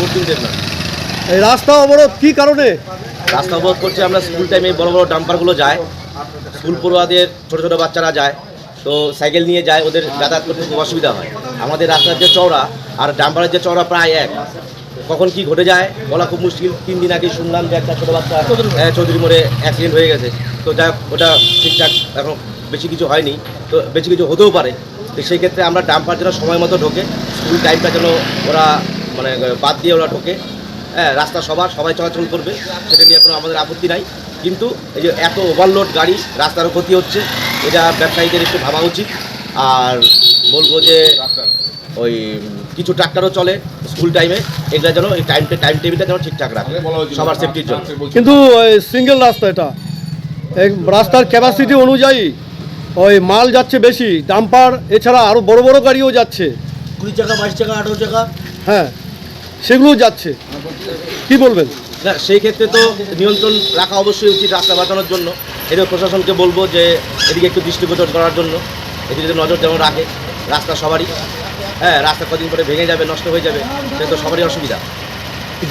Vote দিন দেব না। এই রাস্তা অবরোধ কী কারণে? রাস্তা অবরোধ করছে, আমরা স্কুল টাইমে বড় বড় ডাম্পারগুলো যায়, স্কুল পড়ুয়াদের ছোটো ছোটো বাচ্চারা যায়, তো সাইকেল নিয়ে যায়, ওদের যাতায়াত করতে খুব অসুবিধা হয়। আমাদের রাস্তার যে চওড়া আর ডাম্পারের যে চওড়া প্রায় এক, কখন কি ঘটে যায় বলা খুব মুশকিল। 3 দিন আগে শুনলাম যে একটা ছোটো বাচ্চা চৌধুরী মোড়ে অ্যাক্সিডেন্ট হয়ে গেছে। তো যাই হোক, ওটা ঠিকঠাক এখন বেশি কিছু হয়নি, তো বেশি কিছু হতেও পারে। তো সেই ক্ষেত্রে আমরা ডাম্পার যেন সময় মতো ঢোকে, স্কুল টাইমটা যেন ওরা মানে বাদ দিয়ে ওরা ঢোকে, হ্যাঁ, রাস্তা সবাই চলাচল করবে, সেটা নিয়ে কোনো আমাদের আপত্তি নাই। কিন্তু এই যে এত ওভারলোড গাড়ি, রাস্তারও ক্ষতি হচ্ছে, এটা ব্যবসায়ীদের একটু ভাবা উচিত। আর বলবো যে ওই কিছু ট্রাক্টরও চলে স্কুল টাইমে, এগুলো যেন এই টাইম টেবিলটা যেন ঠিকঠাক রাখে সবার সেফটির জন্য। কিন্তু সিঙ্গেল রাস্তা, এটা এই রাস্তার ক্যাপাসিটি অনুযায়ী ওই মাল যাচ্ছে বেশি, ডাম্পার এছাড়া আরও বড় বড় গাড়িও যাচ্ছে, 20 চাকা 22 চাকা 18 চাকা, হ্যাঁ, সেগুলোও যাচ্ছে। কি বলবেন? না, সেই ক্ষেত্রে তো নিয়ন্ত্রণ রাখা অবশ্যই উচিত রাস্তা বাঁচানোর জন্য। এটা প্রশাসনকে বলবো যে এদিকে একটু দৃষ্টিগোচর করার জন্য, এদিকে যদি নজর যেমন রাখে। রাস্তা সবারই, হ্যাঁ, রাস্তা কদিন পরে ভেঙে যাবে, নষ্ট হয়ে যাবে, সে তো সবারই অসুবিধা।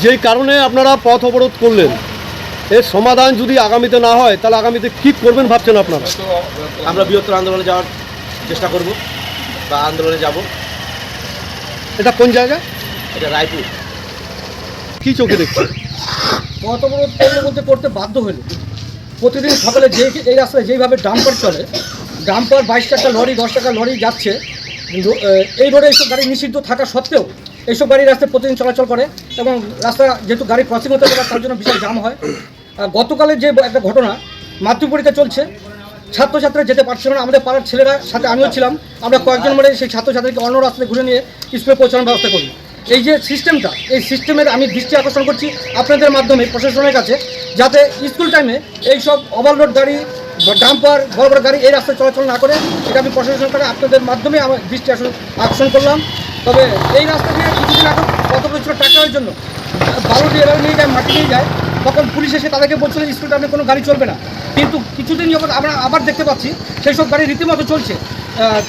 যেই কারণে আপনারা পথ অবরোধ করলেন, এর সমাধান যদি আগামীতে না হয় তাহলে আগামীতে কী করবেন ভাবছেন আপনারা? আমরা বৃহত্তর আন্দোলনে যাওয়ার চেষ্টা করব বা আন্দোলনে যাব। এটা কোন জায়গা? এটা রায়পুর। কী চোখে দেখছেন? পথ অবরোধ করতে বাধ্য হলো। প্রতিদিন সকালে এই রাস্তায় যেইভাবে ডাম্পার চলে, ডাম্পার 22 টাকা লরি 10 টাকা লরি যাচ্ছে, কিন্তু এই রোডে এইসব গাড়ি নিষিদ্ধ থাকা সত্ত্বেও এইসব গাড়ি রাস্তায় প্রতিদিন চলাচল করে, এবং রাস্তা যেহেতু গাড়ি ক্রসিং হতে পারে তার জন্য বিশাল জাম হয়। গতকালের যে একটা ঘটনা, মাতৃপরীক্ষা চলছে, ছাত্রছাত্রীরা যেতে পারছিল না, আমাদের পাড়ার ছেলেরা, সাথে আমিও ছিলাম, আমরা কয়েকজন মিলে সেই ছাত্রছাত্রীকে অন্য রাস্তায় ঘুরে নিয়ে স্কুলে পৌঁছানোর ব্যবস্থা করি। এই যে সিস্টেমটা, এই সিস্টেমের আমি দৃষ্টি আকর্ষণ করছি আপনাদের মাধ্যমে প্রশাসনের কাছে, যাতে স্কুল টাইমে এইসব ওভারলোড গাড়ি, ডাম্পার, বড় বড় গাড়ি এই রাস্তায় চলাচল না করে। এটা আমি প্রশাসনের কাছে আপনাদের মাধ্যমে আমার দৃষ্টি আকর্ষণ করলাম। তবে এই রাস্তা দিয়ে কিছুদিন আগে কত বছর ট্রাক্টরের জন্য বালু দিয়ে এভাবে নিয়ে যায়, মাটি নিয়ে যায়, তখন পুলিশ এসে তাদেরকে বলছিল স্কুল টাইমে কোনো গাড়ি চলবে না। কিন্তু কিছুদিন যখন আমরা আবার দেখতে পাচ্ছি সেই সব গাড়ি রীতিমতো চলছে।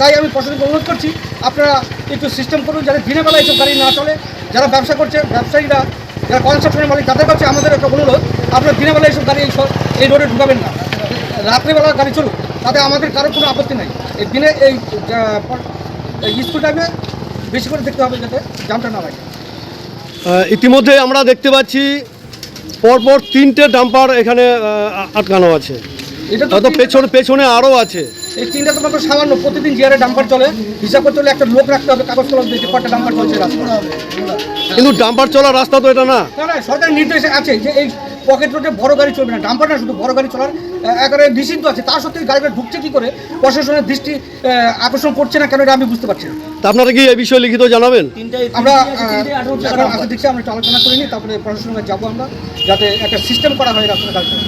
তাই আমি প্রশাসনকে অনুরোধ করছি, আপনারা একটু সিস্টেম করুন যাতে দিনের বেলা এইসব গাড়ি না চলে। যারা ব্যবসা করছে, ব্যবসায়ীরা, যারা কনস্ট্রাকশনের মালিক, তাদের কাছে আমাদের একটা অনুরোধ, আপনারা দিনের বেলা এইসব গাড়ি এই রোডে ঢুকাবেন না, রাত্রিবেলা গাড়ি চলুক, তাতে আমাদের কারোর কোনো আপত্তি নাই। এই দিনে এই স্কুল টাইমে বেশি করে দেখতে হবে যাতে জামটা না লাগে। ইতিমধ্যে আমরা দেখতে পাচ্ছি পরপর 3টে ডাম্পার এখানে আটকানো আছে, এটা হয়তো পেছনে আরও আছে। এই 3টা তো মাত্র সামান্য, প্রতিদিন জিয়ারে ডাম্পার চলে, হিসাব করতে হলে একটা লোক রাখতে হবে, কাগজ কলম দিয়ে কটা ডাম্পার চলছে রাস্তা। কিন্তু ডাম্পার চলার রাস্তা তো এটা না। না, সরকারি নির্দেশ আছে যে এই পকেট রোডে বড় গাড়ি চলবে না, ডাম্পার না, শুধু বড় গাড়ি চলার একেবারে নিষিদ্ধ আছে। তা সত্ত্বেও গাড়িটা ঢুকছে কী করে, প্রশাসনের দৃষ্টি আকর্ষণ করছে না কেন, এটা আমি বুঝতে পারছি না। তা আপনারা কি এই বিষয়ে লিখিত জানাবেন? আমরা এখন আগে দেখছি, আমরা একটু আলোচনা করে নিই, তারপরে প্রশাসনের কাছে যাবো আমরা, যাতে একটা সিস্টেম করা হয় রাস্তায় গাড়ি চলার।